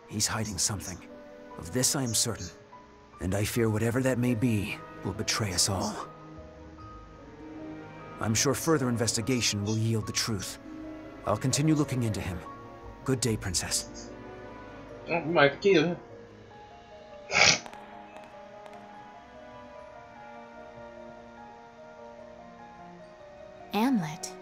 [SPEAKER 6] He's hiding something. Of this I am certain. And I fear whatever that may be will betray us all. I'm sure further investigation will yield the truth. I'll continue looking into him. Good day, Princess.
[SPEAKER 1] Oh, we might kill him.
[SPEAKER 5] Amlet.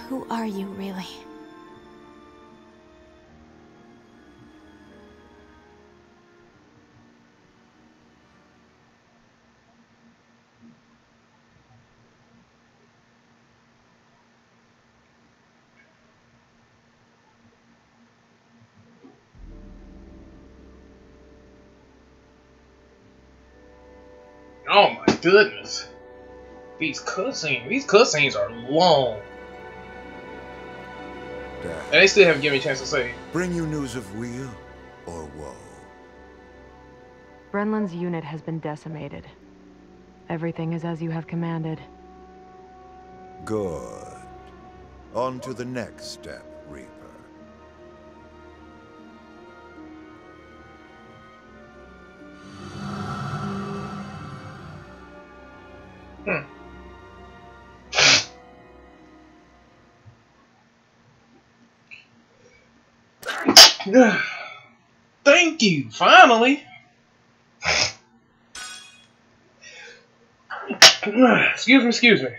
[SPEAKER 5] Who are you, really?
[SPEAKER 1] Oh my goodness. These cutscenes are long. And they still haven't given me a chance to say.
[SPEAKER 17] Bring you news of weal or woe?
[SPEAKER 22] Brenland's unit has been decimated. Everything is as you have commanded.
[SPEAKER 17] Good. On to the next step, Reaper.
[SPEAKER 1] Thank you, finally. Excuse me.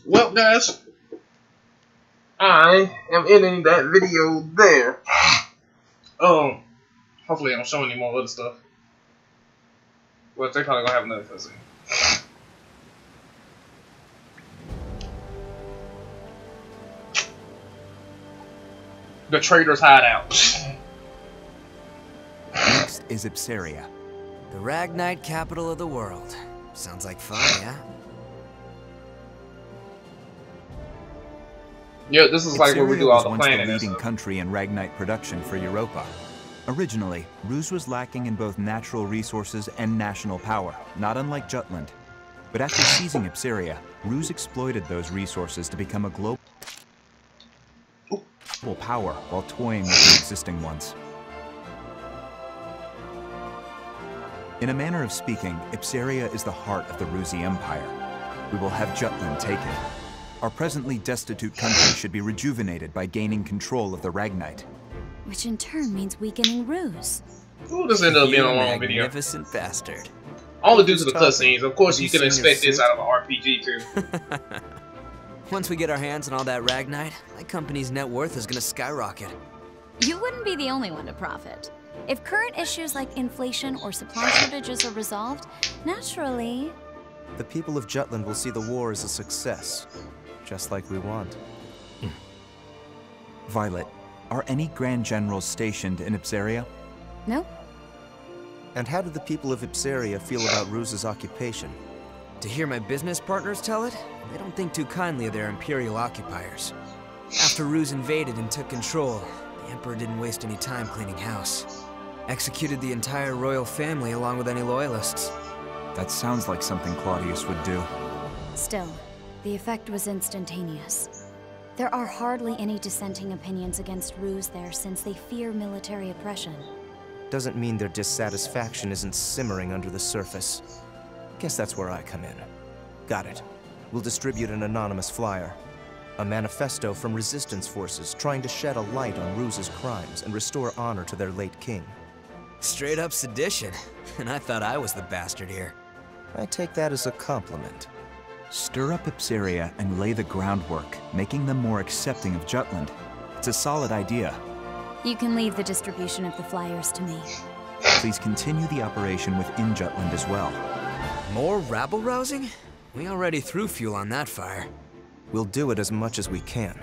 [SPEAKER 1] Well, guys, I am ending that video there. Hopefully I don't show any more other stuff. Well, they're probably gonna have another cutscene. The trader's hideout.
[SPEAKER 19] Next is Ipsaria.
[SPEAKER 3] The Ragnite capital of the world. Sounds like fun, yeah?
[SPEAKER 1] Yeah, this is like where we do all the planning.
[SPEAKER 19] Ipsaria was once the leading country in Ragnite production for Europa. Originally, Ruse was lacking in both natural resources and national power, not unlike Jutland. But after seizing Ipsaria, Ruse exploited those resources to become a global power while toying with the existing ones. In a manner of speaking, Ipsaria is the heart of the Ruse Empire. We will have Jutland taken. Our presently destitute country should be rejuvenated by gaining control of the Ragnite.
[SPEAKER 20] Which in turn means weakening Ruse.
[SPEAKER 1] Ooh, this ended up being a long video.
[SPEAKER 3] Magnificent bastard.
[SPEAKER 1] Only due to the cutscenes. Of course, you can expect this out of an RPG too.
[SPEAKER 3] Once we get our hands on all that Ragnite, my company's net worth is gonna skyrocket.
[SPEAKER 20] You wouldn't be the only one to profit. If current issues like inflation or supply shortages are resolved, naturally...
[SPEAKER 18] The people of Jutland will see the war as a success, just like we want.
[SPEAKER 19] Violet, are any Grand Generals stationed in Ipsaria?
[SPEAKER 20] Nope.
[SPEAKER 18] And how do the people of Ipsaria feel about Ruse's occupation?
[SPEAKER 3] To hear my business partners tell it, they don't think too kindly of their Imperial occupiers. After Ruse invaded and took control, the Emperor didn't waste any time cleaning house. Executed the entire royal family along with any loyalists.
[SPEAKER 19] That sounds like something Claudius would do.
[SPEAKER 20] Still, the effect was instantaneous. There are hardly any dissenting opinions against Ruse there since they fear military oppression.
[SPEAKER 18] Doesn't mean their dissatisfaction isn't simmering under the surface. Guess that's where I come in. Got it. We'll distribute an anonymous flyer. A manifesto from resistance forces trying to shed a light on Ruse's crimes and restore honor to their late king.
[SPEAKER 3] Straight up sedition. And I thought I was the bastard here.
[SPEAKER 18] I take that as a compliment.
[SPEAKER 19] Stir up Ipsaria and lay the groundwork, making them more accepting of Jutland. It's a solid idea.
[SPEAKER 20] You can leave the distribution of the flyers to me.
[SPEAKER 19] Please continue the operation within Jutland as well.
[SPEAKER 3] More rabble-rousing? We already threw fuel on that fire.
[SPEAKER 18] We'll do it as much as we can.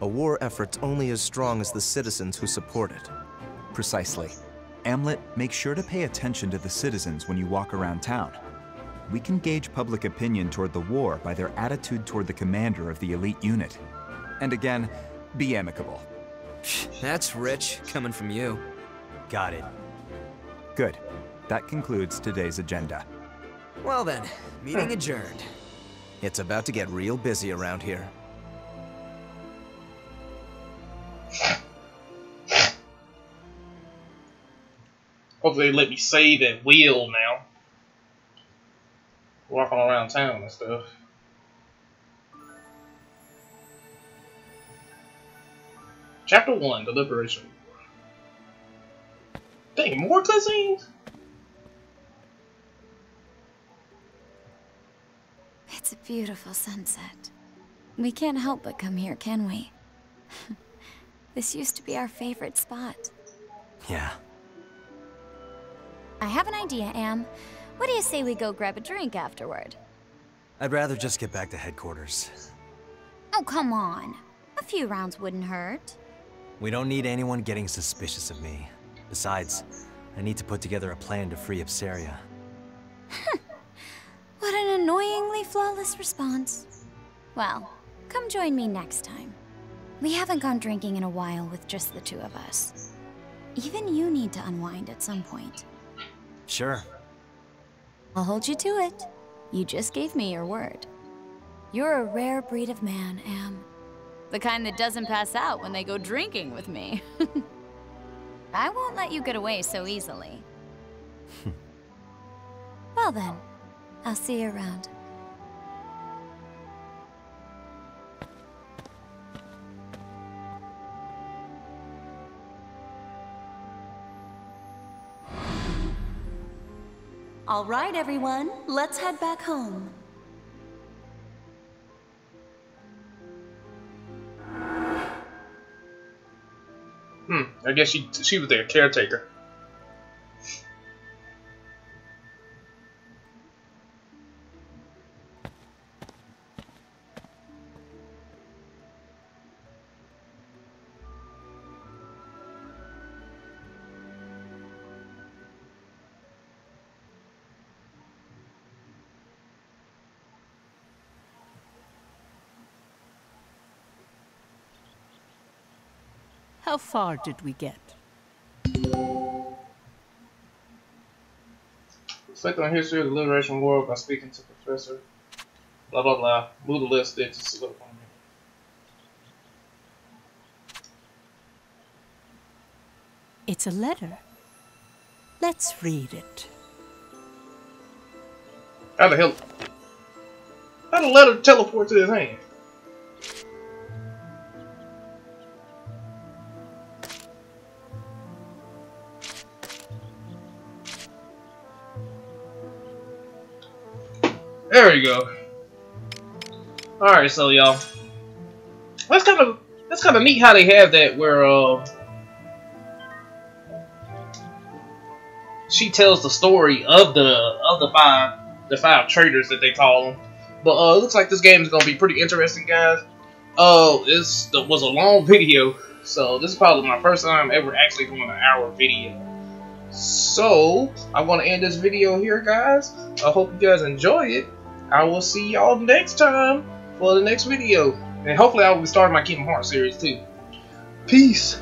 [SPEAKER 18] A war effort's only as strong as the citizens who support it.
[SPEAKER 19] Precisely. Amlet, make sure to pay attention to the citizens when you walk around town. We can gauge public opinion toward the war by their attitude toward the commander of the elite unit. And again, be amicable.
[SPEAKER 3] That's rich, coming from you.
[SPEAKER 18] Got it.
[SPEAKER 19] Good. That concludes today's agenda.
[SPEAKER 3] Well then, meeting adjourned.
[SPEAKER 18] It's about to get real busy around here.
[SPEAKER 1] Hopefully they let me save at will now. Walking around town and stuff. Chapter 1, The Liberation War. Dang, more cutscenes?
[SPEAKER 20] It's a beautiful sunset. We can't help but come here, can we? This used to be our favorite spot.
[SPEAKER 18] Yeah.
[SPEAKER 20] I have an idea, Am. What do you say we go grab a drink afterward?
[SPEAKER 18] I'd rather just get back to headquarters.
[SPEAKER 20] Oh, come on. A few rounds wouldn't hurt.
[SPEAKER 18] We don't need anyone getting suspicious of me. Besides, I need to put together a plan to free Ipsaria.
[SPEAKER 20] What an annoyingly flawless response. Well, come join me next time. We haven't gone drinking in a while with just the two of us. Even you need to unwind at some point.
[SPEAKER 18] Sure.
[SPEAKER 20] I'll hold you to it. You just gave me your word. You're a rare breed of man, Am. The kind that doesn't pass out when they go drinking with me. I won't let you get away so easily. Well then, I'll see you around.
[SPEAKER 13] All right, everyone, let's head back home.
[SPEAKER 1] I guess she was their caretaker.
[SPEAKER 2] How far did we get?
[SPEAKER 1] Reflect on history of the Liberation War by speaking to Professor. Blah blah blah. Move the list stick to select on me.
[SPEAKER 2] It's a letter. Let's read it.
[SPEAKER 1] How the hell? How the letter teleport to his hand? There we go. Alright, so y'all. That's kind of neat how they have that where she tells the story of the five traitors that they call them. But it looks like this game is gonna be pretty interesting, guys. This was a long video, so this is probably my first time ever actually doing an hour video. So I'm gonna end this video here, guys. I hope you guys enjoy it. I will see y'all next time for the next video, and hopefully I will be starting my Kingdom Hearts series too. Peace.